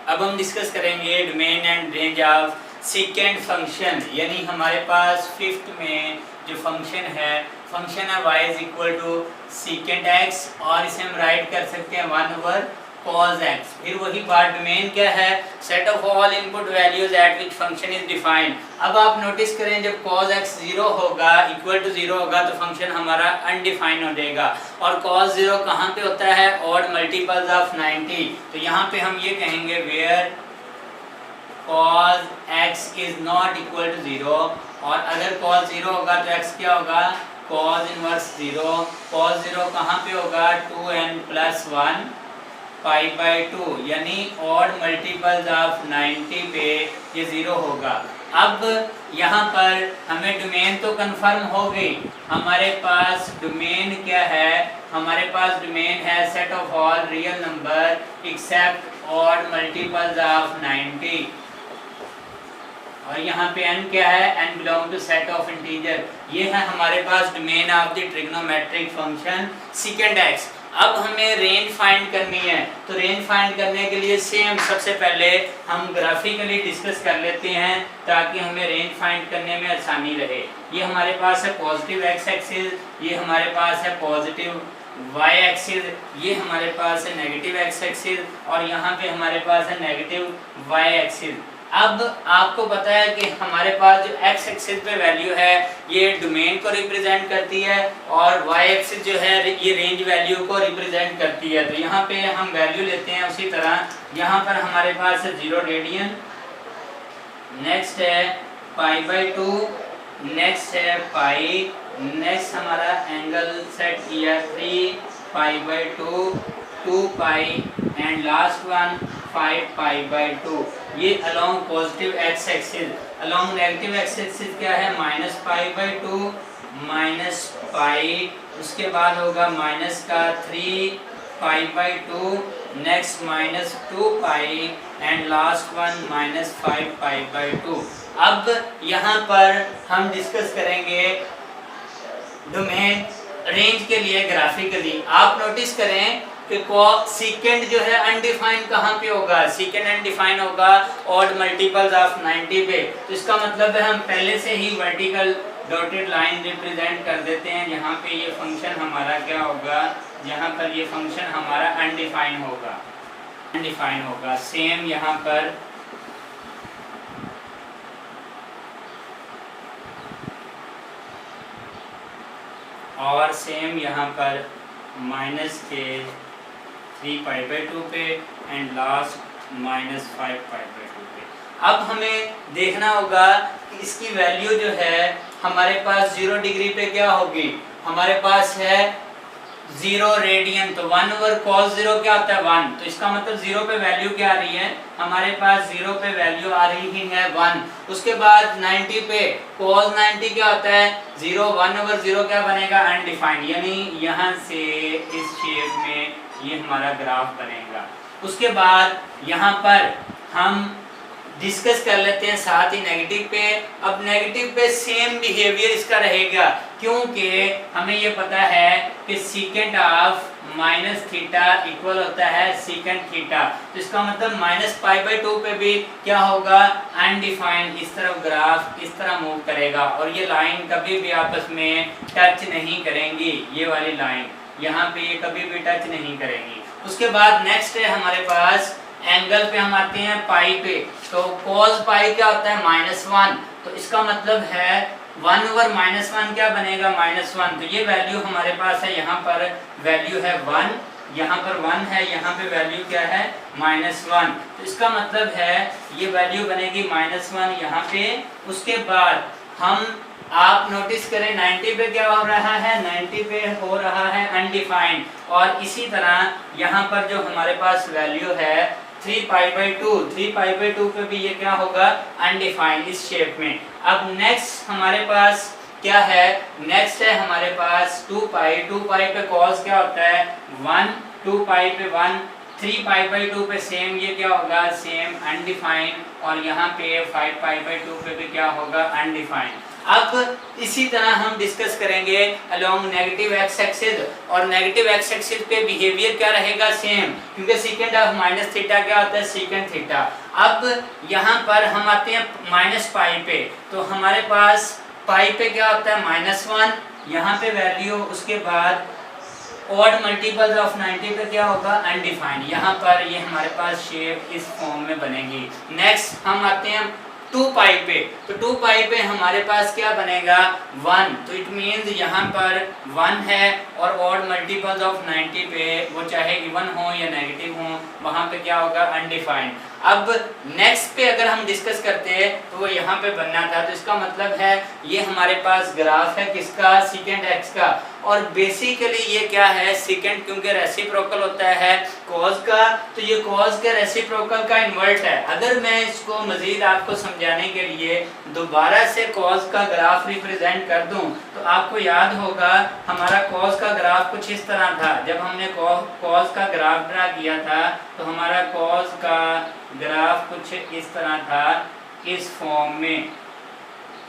अब हम डिस्कस करेंगे domain and range of secant function, यानी हमारे पास फिफ्थ में जो फंक्शन है y is equal to secant x और इसे हम राइट कर सकते हैं 1/cos x। फिर वही बात, डोमेन क्या है? Set of all input values eight which function is defined. अब आप नोटिस करें जब cos x 0 होगा इक्वल टू 0 होगा तो फंक्शन हमारा अनडिफाइंड हो जाएगा। और cos 0 कहाँ पे होता है? Odd multiples of 90। तो यहाँ पे हम ये कहेंगे where cos x is not equal to 0, और अगर cos 0 होगा तो x क्या होगा? cos inverse 0। cos 0 कहाँ पे होगा? 2n + 1 π/2, यानी ऑड मल्टीपल्स ऑफ 90 पे ये 0 होगा। अब यहाँ पर हमें डोमेन तो कंफर्म हो गई। हमारे पास डोमेन क्या है? हमारे पास डोमेन है set of all real number except odd multiples of 90। और यहाँ पे n क्या है? n belong to set of integer. ये है हमारे पास domain of the trigonometric function second x। अब हमें रेंज फाइंड करनी है, तो रेंज फाइंड करने के लिए सेम सबसे पहले हम ग्राफिकली डिस्कस कर लेते हैं ताकि हमें रेंज फाइंड करने में आसानी रहे। ये हमारे पास है पॉजिटिव x एक्सिस, ये हमारे पास है पॉजिटिव y एक्सिस, ये हमारे पास है नेगेटिव x एक्सिस, और यहाँ पे हमारे पास है नेगेटिव y एक्सिस। अब आपको पता है कि हमारे पास जो x एक्सिस पे वैल्यू है ये डोमेन को रिप्रेजेंट करती है और y एक्सिस जो है ये रेंज वैल्यू को रिप्रेजेंट करती है। तो यहाँ पे हम वैल्यू लेते हैं उसी तरह। यहाँ पर हमारे पास है 0 रेडियन, नेक्स्ट है π/2, नेक्स्ट है पाई, नेक्स्ट हमारा एंगल सेट किया 3π/2, 2π एंड लास्ट वन 5π/2। ये along positive x axis. Along negative x axis क्या है? -π/2 -π, उसके बाद होगा माइनस का 3π/2, नेक्स्ट -2π एंड लास्ट वन -5π/2। अब यहाँ पर हम डिस्कस करेंगे डोमेन रेंज के लिए ग्राफिकली। आप नोटिस करें कि सेकेंड जो है अनडिफाइंड कहाँ पे होगा? सेकेंड अनडिफाइंड होगा ऑड मल्टीपल्स ऑफ 90 पे। तो इसका मतलब है हम पहले से ही वर्टिकल डॉटेड लाइन रिप्रेजेंट कर देते हैं। यहाँ पे ये फंक्शन हमारा क्या होगा? यहाँ पर ये फंक्शन हमारा अनडिफाइंड होगा, अनडिफाइंड होगा। सेम यहाँ पर और सेम यहाँ पर माइनस के 3π/2 पे एंड लास्ट -5π/2 पे। अब हमें देखना होगा कि इसकी वैल्यू जो है हमारे पास 0 डिग्री पे क्या होगी? हमारे पास है 0 रेडियन, तो 1/cos 0 क्या होता है? 1। तो इसका मतलब 0 पे वैल्यू क्या आ रही है? हमारे पास 0 पे वैल्यू आ रही ही है 1। उसके बाद 90 पे cos 90 क्या होता है? 0। 1/0 क्या बनेगा? अनडिफाइंड, यानी यहाँ से इस शेप में ये हमारा ग्राफ बनेगा। उसके बाद यहाँ पर हम डिस्कस कर लेते हैं साथ ही नेगेटिव पे। अब नेगेटिव पे सेम बिहेवियर इसका रहेगा, क्योंकि हमें ये पता है कि सेकेंड ऑफ -θ इक्वल होता है सेकेंड थीटा। तो इसका मतलब -π/2 पे भी क्या होगा? अनडिफाइंड। इस तरफ ग्राफ इस तरह मूव करेगा और ये लाइन कभी भी आपस में टच नहीं करेंगी। ये वाली लाइन यहाँ पे ये कभी भी टच नहीं करेंगी। उसके बाद नेक्स्ट है हमारे पास एंगल पे हम आते हैं पाई पे। तो cos पाई क्या होता है? -1। तो इसका मतलब है 1/-1 क्या बनेगा? -1। तो ये वैल्यू हमारे पास है, यहाँ पर वैल्यू है 1, यहाँ पर 1 है, यहाँ पे वैल्यू क्या है? -1। तो इसका मतलब है ये वैल्यू बनेगी -1 यहाँ पे। उसके बाद हम आप नोटिस करें 90 पे क्या हो रहा है? 90 पे हो रहा है अनडिफाइंड। और इसी तरह यहाँ पर जो हमारे पास वैल्यू है 3π/2 पे भी ये क्या होगा? अनडिफाइंड इस शेप में। अब नेक्स्ट हमारे पास क्या है? नेक्स्ट है हमारे पास 2π पे cos क्या होता है? 1, 2π पे 1, 3π/2 पे सेम ये क्या होगा? Same undefined. और यहाँ पे 5π/2 पे भी क्या होगा? अनडिफाइंड। अब इसी तरह हम डिस्कस करेंगे अलोंग नेगेटिव एक्स एक्सिस, और नेगेटिव एक्स एक्सिस पे बिहेवियर क्या रहेगा, सेम, क्योंकि सीकेंड ऑफ माइनस थीटा क्या होता है, सीकेंड थीटा। अब यहाँ पर हम आते हैं माइनस पाई पे, तो हमारे पास पाई पे क्या होता है -1, यहाँ पे वैल्यू, उसके बाद ऑड मल्टीपल्स ऑफ 90 पे क्या होगा, अनडिफाइंड। यहाँ पर ये हमारे पास शेप इस फॉर्म में बनेगी। नेक्स्ट हम आते हैं 2 पाई पे, तो 2 पाई पे हमारे पास क्या बनेगा, 1, तो इट मीन्स यहाँ पर 1 है, और ऑड मल्टीपल्स ऑफ 90 पे वो चाहे इवन हो या नेगेटिव हो, वहाँ पे क्या होगा, अनडिफाइंड। अब नेक्स्ट पे अगर हम डिस्कस करते हैं तो वो यहाँ पे बनना था, तो इसका मतलब है ये हमारे पास ग्राफ है किसका, सीकेंड एक्स का, और बेसिकली ये क्या है, सीकेंड, क्योंकि रेसिप्रोकल होता है कॉस का, तो ये कॉस के रेसिप्रोकल का इन्वर्ट है। अगर मैं इसको मजीद आपको समझाने के लिए दोबारा से कॉस का ग्राफ रिप्रेजेंट कर दूं, तो आपको याद होगा हमारा कॉस का ग्राफ कुछ इस तरह था। जब हमने कॉस का ग्राफ ड्रा किया था तो हमारा कॉस का ग्राफ कुछ इस तरह था, इस फॉर्म में,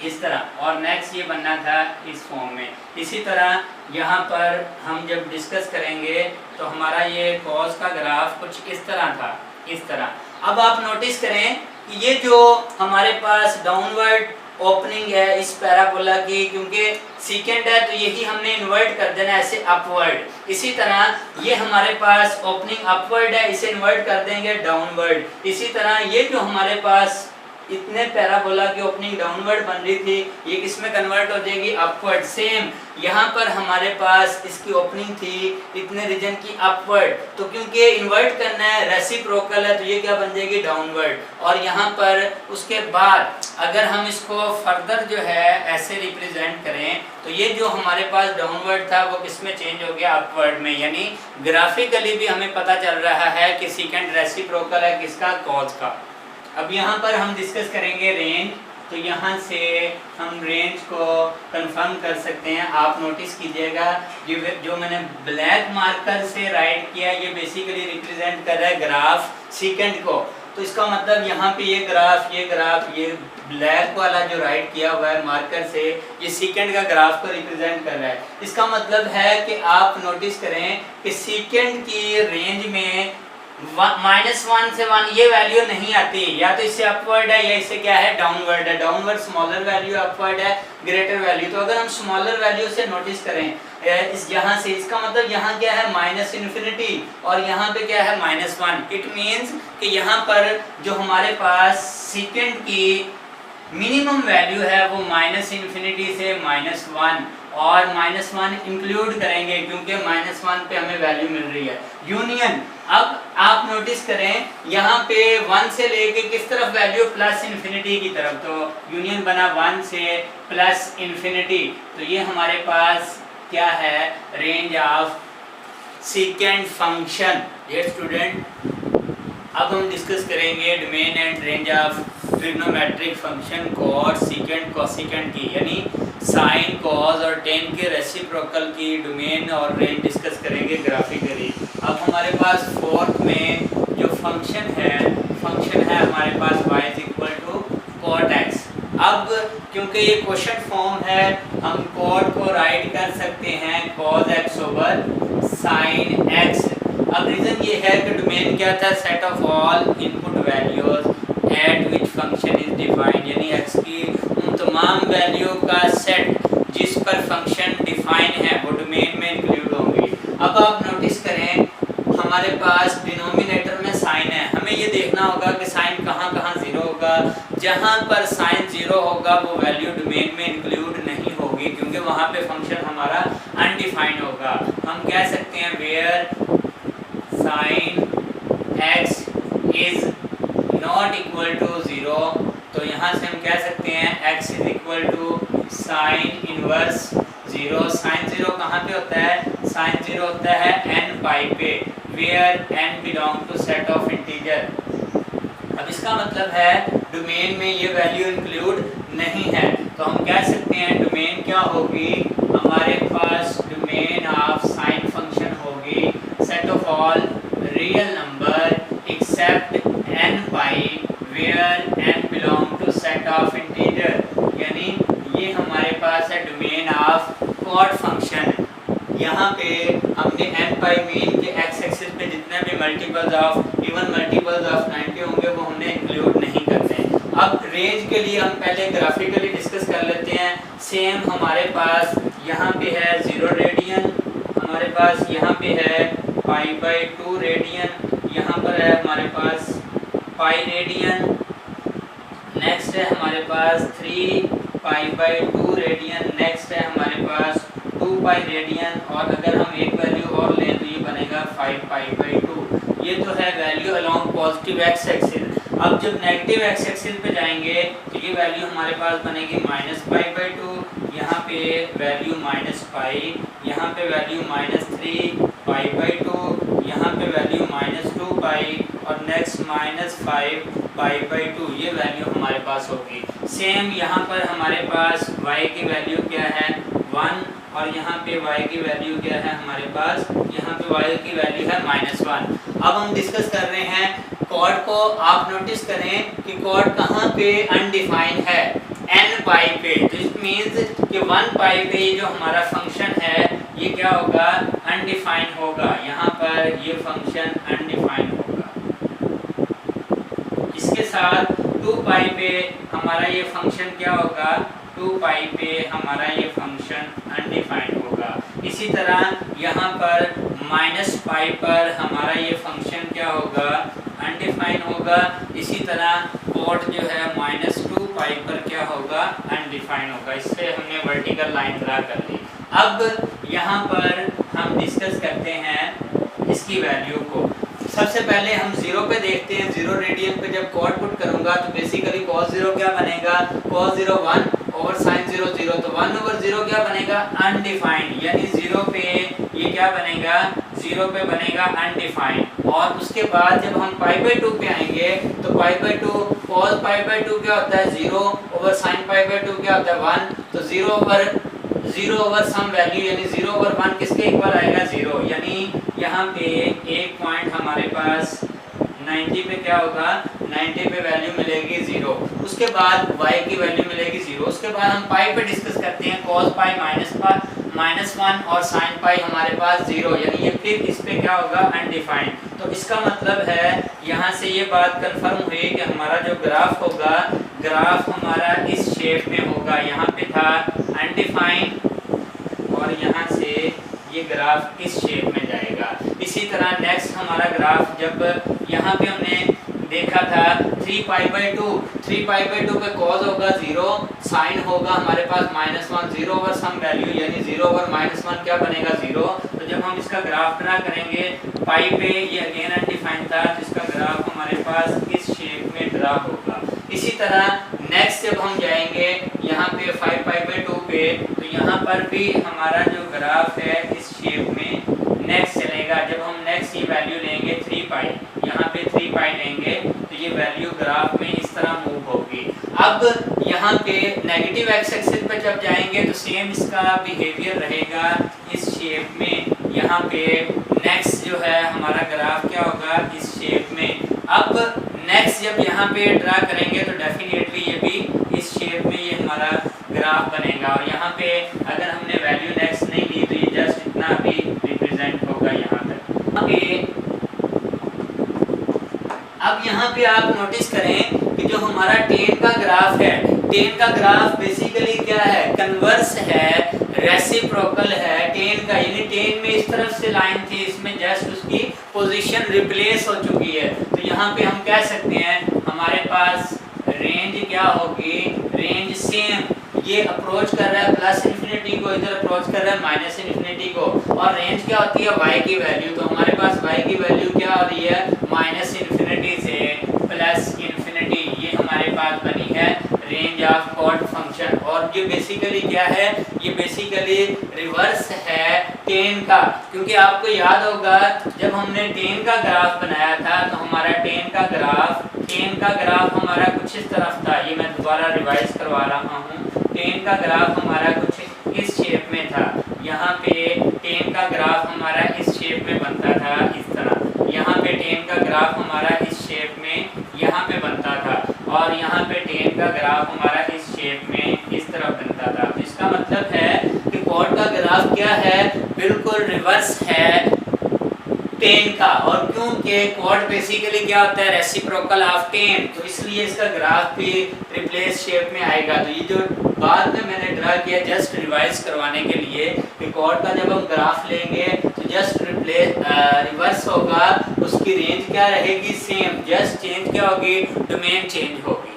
इस तरह, और नेक्स्ट ये बनना था इस फॉर्म में। इसी तरह यहाँ पर हम जब डिस्कस करेंगे तो हमारा ये कॉस का ग्राफ कुछ इस तरह था, इस तरह। अब आप नोटिस करें कि ये जो हमारे पास डाउनवर्ड ओपनिंग है इस पैराबोला की, क्योंकि सीकेंड है तो यही हमने इन्वर्ट कर देना ऐसे अपवर्ड। इसी तरह ये हमारे पास ओपनिंग अपवर्ड है, इसे इन्वर्ट कर देंगे डाउनवर्ड। इसी तरह ये जो हमारे पास इतने पैराबोला की ओपनिंग डाउनवर्ड बन रही थी, ये किसमें कन्वर्ट हो जाएगी, अपवर्ड। सेम यहाँ पर हमारे पास इसकी ओपनिंग थी इतने रीजन की अपवर्ड, तो क्योंकि इन्वर्ट करना है, रेसिप्रोकल है, तो ये क्या बन जाएगी, डाउनवर्ड। और यहाँ पर उसके बाद अगर हम इसको फर्दर जो है ऐसे रिप्रेजेंट करें, तो ये जो हमारे पास डाउनवर्ड था वो किसमें चेंज हो गया, अपवर्ड में। यानी ग्राफिकली भी हमें पता चल रहा है कि सीकेंड रेसिप्रोकल है किसका, कॉस का। अब यहाँ पर हम डिस्कस करेंगे रेंज, तो यहाँ से हम रेंज को कंफर्म कर सकते हैं। आप नोटिस कीजिएगा ये जो मैंने ब्लैक मार्कर से राइट किया, ये बेसिकली रिप्रेजेंट कर रहा है ग्राफ सीकेंड को। तो इसका मतलब यहाँ पे ये ग्राफ, ये ब्लैक वाला जो राइट किया हुआ है मार्कर से, ये सीकेंड का ग्राफ को रिप्रेजेंट कर रहा है। इसका मतलब है कि आप नोटिस करें कि सीकेंड की रेंज में -1 से 1 ये वैल्यू नहीं आती, या तो इससे अपवर्ड है या इससे क्या है, डाउनवर्ड है। डाउनवर्ड स्मॉलर वैल्यू, अपवर्ड है ग्रेटर वैल्यू। तो अगर हम स्मॉलर वैल्यू से नोटिस करें इस यहाँ से, इसका मतलब यहाँ क्या है, -∞, और यहाँ पे क्या है, -1। इट मीन्स कि यहाँ पर जो हमारे पास सीकेंड की मिनिमम वैल्यू है वो -∞ से -1, और -1 इंक्लूड करेंगे क्योंकि -1 पे हमें वैल्यू मिल रही है, यूनियन। अब आप नोटिस करें यहाँ पे 1 से लेके किस तरफ वैल्यू, +∞ की तरफ, तो यूनियन बना 1 से +∞। तो ये हमारे पास क्या है, range of secant function. Dear student, अब हम डिस्कस करेंगे domain and range of trigonometric function cot, secant, cosecant की, यानी साइन, कॉस और टेन के रेसिप्रोकल की डोमेन और रेंज डिस्कस करेंगे ग्राफिकली। अब हमारे पास फोर्थ में जो फंक्शन है हमारे पास y cot x। अब क्योंकि ये क्वेश्चन फॉर्म है, हम कॉट को राइट कर सकते हैं cos x over sin x। अब रीजन ये है कि डोमेन क्या था, set of all input values eight which function is defined, यानी x की उन तमाम वैल्यू का सेट जिस पर फंक्शन डिफाइन है वो डोमेन में इंक्लूड होंगी। अब आप नोटिस करें हमारे पास डिनोमिनेटर में साइन है, हमें ये देखना होगा कि साइन कहाँ कहाँ 0 होगा। जहाँ पर साइन 0 होगा वो वैल्यू डोमेन में इंक्लूड नहीं होगी, क्योंकि वहाँ पे फंक्शन हमारा अनडिफाइंड होगा। हम कह सकते हैं where sine x is not equal to 0, तो यहाँ से हम कह सकते हैं x is equal to sine inverse 0। Sine 0 कहाँ पे होता है, साइन 0 होता है n पाई पे, where n belong to set of integer. अब इसका मतलब है डोमेन में ये वैल्यू इंक्लूड नहीं है, तो हम कह सकते हैं डोमेन क्या होगी, हमारे पास डोमेन ऑफ साइन फंक्शन होगी set of all real number except n pi where n belong to set of integer. यानी ये हमारे पाई मीन के एक्स एक्सिस पे जितने भी multiples of even multiples of 90 होंगे वो हमने इंक्लूड नहीं करते हैं। अब रेंज के लिए हम पहले ग्राफिकली डिस्कस कर लेते हैं। सेम हमारे पास यहाँ पे है 0 रेडियन, हमारे पास यहाँ पे है π/2 रेडियन, यहाँ पर है हमारे पास पाई रेडियन, नेक्स्ट है हमारे पास 3π/2 रेडियन, नेक्स्ट है हमारे पास 2π रेडियन, और अगर हम एक वैल्यू और लें तो ये बनेगा 5π/2। ये तो है value along positive x axis. अब जब नेगेटिव एक्स एक्सिस पे जाएंगे तो ये वैल्यू हमारे पास बनेगी -π/2, यहाँ पे वैल्यू -π, यहाँ पे वैल्यू -3π/2, यहाँ पे वैल्यू -2π और नेक्स्ट -5π/2। ये वैल्यू हमारे पास होगी। सेम यहाँ पर हमारे पास y की वैल्यू क्या है 1, और यहाँ पे y की वैल्यू क्या है हमारे पास, यहाँ पे y की वैल्यू है -1। अब हम डिस्कस कर रहे हैं कॉर्ड को। आप नोटिस करें कि कॉर्ड कहाँ पे अनडिफाइंड है, n π पे। तो इट मींस कि 1π पे जो हमारा फंक्शन है ये क्या होगा, अनडिफाइंड होगा। यहाँ पर ये फंक्शन अनडिफाइंड होगा। इसके साथ 2π पे हमारा ये फंक्शन क्या होगा, 2π पे हमारा ये फंक्शन अनडिफाइंड होगा। इसी तरह यहाँ पर -π पर हमारा ये फंक्शन क्या होगा, अनडिफाइंड होगा। इसी तरह कॉर्ड जो है -2π पर क्या होगा, अनडिफाइंड होगा। इससे हमने वर्टिकल लाइन ड्रा कर ली। अब यहाँ पर हम डिस्कस करते हैं इसकी वैल्यू को। सबसे पहले हम 0 पे देखते हैं। 0 रेडियन पे जब कॉर्ड पुट करूंगा तो बेसिकली cos 0 क्या बनेगा, cos 0 1 और sin 0 0, तो 1/0 क्या बनेगा, अनडिफाइंड। यानी 0 पे ये क्या बनेगा, 0 पे बनेगा अनडिफाइंड। और उसके बाद जब हम π/2 पे आएंगे तो π/2 cos π/2 क्या होता है 0 और sin π/2 क्या होता है 1। तो 0 ओवर सम वैल्यू यानी 0/1 किसके इक्वल आएगा, 0। यानी यहाँ पे एक पॉइंट हमारे पास 90 पे क्या होगा, 90 पे वैल्यू मिलेगी 0। उसके बाद y की वैल्यू मिलेगी 0। उसके बाद हम पाई पे डिस्कस करते हैं। cos पाई -1 और sin पाई हमारे पास 0, यानी ये फिर इस पे क्या होगा, अनडिफाइंड। तो इसका मतलब है यहाँ से ये बात कंफर्म हुई कि हमारा जो ग्राफ होगा, ग्राफ हमारा इस शेप में होगा। यहाँ पे था अनडिफाइंड और यहाँ से ये ग्राफ इस शेप में जाएगा। इसी तरह नेक्स्ट हमारा ग्राफ, जब यहाँ पे हमने देखा था 3π/2 पे cos होगा 0, sin होगा हमारे पास -1, 0 ओवर सम वैल्यू यानी 0 ओवर -1 क्या बनेगा, 0। तो जब हम इसका ग्राफ ड्रा करेंगे पाई पे, ये अगेन अनडिफाइंड था, तो इसका ग्राफ हमारे पास इस शेप में ड्रा होगा। इसी तरह नेक्स्ट जब हम जाएंगे यहाँ पे 5π/2 पे, तो यहाँ पर भी हमारा जो ग्राफ है इस शेप में नेक्स्ट चलेगा। जब हम नेक्स्ट ये वैल्यू लेंगे 3π, यहाँ पे 3π लेंगे तो ये वैल्यू ग्राफ में इस तरह मूव होगी। अब यहाँ पे नेगेटिव एक्स एक्सिस पे जब जाएंगे तो सेम इसका बिहेवियर रहेगा इस शेप में। यहाँ पे नेक्स्ट जो है हमारा ग्राफ क्या होगा, इस शेप में। अब नेक्स्ट जब यहाँ पे ड्रा करेंगे तो डेफिनेटली ये भी इस शेप में ये हमारा ग्राफ बनेगा। और यहाँ पे अगर हमने वैल्यू नेक्स्ट नहीं ली तो ये जस्ट इतना भी रिप्रेजेंट होगा यहाँ तक। अब यहाँ पे आप नोटिस करें कि जो हमारा टेन का ग्राफ है, टेन का ग्राफ बेसिकली क्या है, कन्वर्स है, रेसिप्रोकल है टेन का। यानी टेन में इस तरफ से लाइन थी, इसमें जस्ट उसकी पोजीशन रिप्लेस हो चुकी है। तो यहाँ पे हम कह सकते हैं हमारे पास रेंज क्या होगी, रेंज सेम, ये अप्रोच कर रहा है प्लस इन्फिनिटी को, इधर अप्रोच कर रहा है माइनस इन्फिनिटी को। और रेंज क्या होती है, y की वैल्यू। तो हमारे पास y की वैल्यू क्या हो रही है, माइनस इन्फिनिटी से प्लस इन्फिनिटी। ये हमारे पास बनी है रेंज ऑफ कॉर्ड फंक्शन। और ये बेसिकली क्या है, ये बेसिकली रिवर्स है टेन का। क्योंकि आपको याद होगा जब हमने टेन का ग्राफ बनाया था तो हमारा टेन का ग्राफ हमारा कुछ इस तरफ था। ये मैं दोबारा रिवाइज करवा रहा हूँ। टेन का ग्राफ हमारा कुछ इस शेप में था। यहाँ पे टेन का ग्राफ हमारा इस शेप में बनता था, इस तरह। यहाँ पे टेन का ग्राफ हमारा इस शेप में यहाँ पे बनता था, और यहाँ पे टेन का ग्राफ हमारा इस शेप में इस तरफ बनता था। तो इसका मतलब है कि कॉर्ड का ग्राफ क्या है, बिल्कुल रिवर्स है टेन का, और क्योंकि क्वाड बेसिकली क्या होता है, रेसिप्रोकल ऑफ टेन, तो इसलिए इसका ग्राफ भी रिप्लेस शेप में आएगा। तो ये जो बाद में मैंने ड्रा किया जस्ट रिवाइज करवाने के लिए कि क्वाड का जब हम ग्राफ लेंगे तो जस्ट रिवर्स होगा, उसकी रेंज क्या रहेगी, सेम, जस्ट चेंज क्या होगी, डोमेन चेंज होगी।